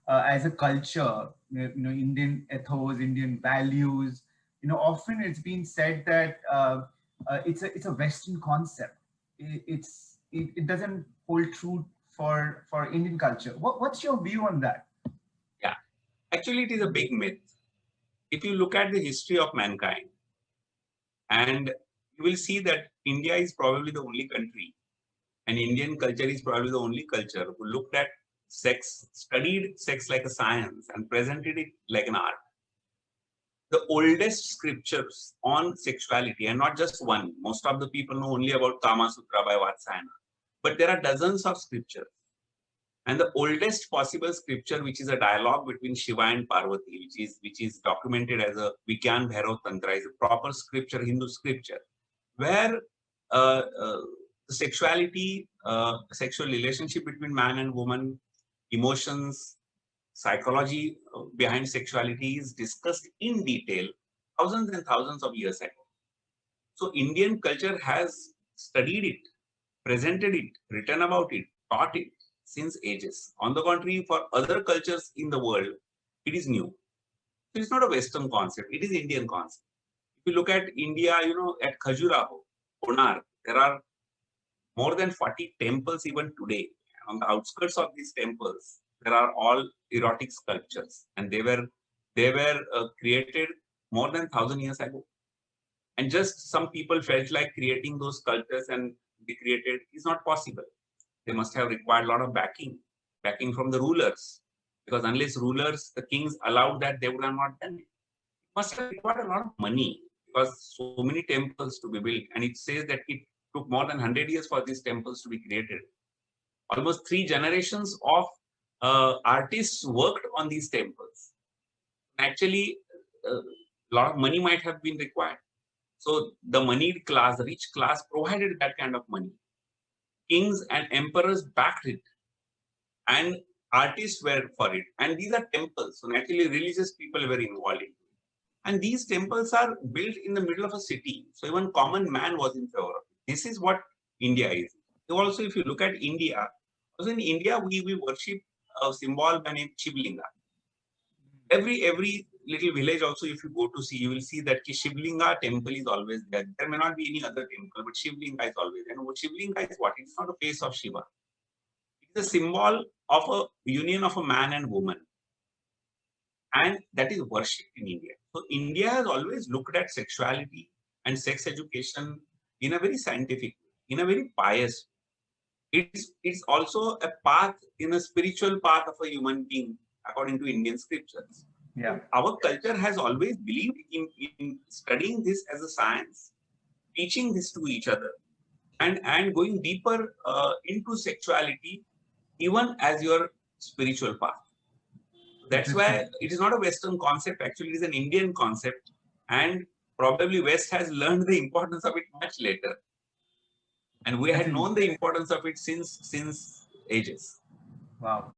as a culture, Indian ethos, Indian values. Often it's been said that it's a Western concept. It doesn't hold true for Indian culture. What's your view on that? Yeah, actually, it is a big myth. If you look at the history of mankind, and you will see that India is probably the only country, and Indian culture is probably the only culture who looked at sex, studied sex like a science, and presented it like an art. The oldest scriptures on sexuality, and not just one. Most of the people know only about Kama Sutra by Vatsayana, but there are dozens of scriptures. And the oldest possible scripture, which is a dialogue between Shiva and Parvati, which is documented as a Vigyan Bhairav Tantra, is a proper scripture, Hindu scripture, where sexuality, sexual relationship between man and woman, emotions, psychology behind sexuality is discussed in detail thousands and thousands of years ago. So Indian culture has studied it, presented it, written about it, taught it since ages. On the contrary, for other cultures in the world, it is new. So it's not a Western concept, it is Indian concept. If you look at India, at Khajuraho, Konark, there are more than 40 temples even today. On the outskirts of these temples, there are all erotic sculptures, and they were created more than 1,000 years ago. And just some people felt like creating those sculptures and be created is not possible. They must have required a lot of backing from the rulers, because unless rulers, the kings allowed that, they would have not done it. It must have required a lot of money because so many temples to be built, and it says that it took more than 100 years for these temples to be created. Almost 3 generations of artists worked on these temples. Actually, a lot of money might have been required. So the moneyed class, the rich class, provided that kind of money. Kings and emperors backed it, and artists were for it. And these are temples, so naturally religious people were involved in it. And these temples are built in the middle of a city, so even common man was in favor of it. This is what India is. Also, if you look at India, also in India we worship a symbol by name Shivlinga. Every little village also, if you go to see, you will see that Shivlinga temple is always there. There may not be any other temple, but Shivlinga is always there. And what Shivlinga is what? It's not a face of Shiva. It's a symbol of a union of a man and woman. And that is worshipped in India. So India has always looked at sexuality and sex education in a very scientific way, in a very pious way. It's also a path, in a spiritual path of a human being, according to Indian scriptures. Yeah. Our culture has always believed in studying this as a science, teaching this to each other, and going deeper into sexuality, even as your spiritual path. That's why it is not a Western concept. Actually, it is an Indian concept, and probably West has learned the importance of it much later, and we had known the importance of it since ages. Wow.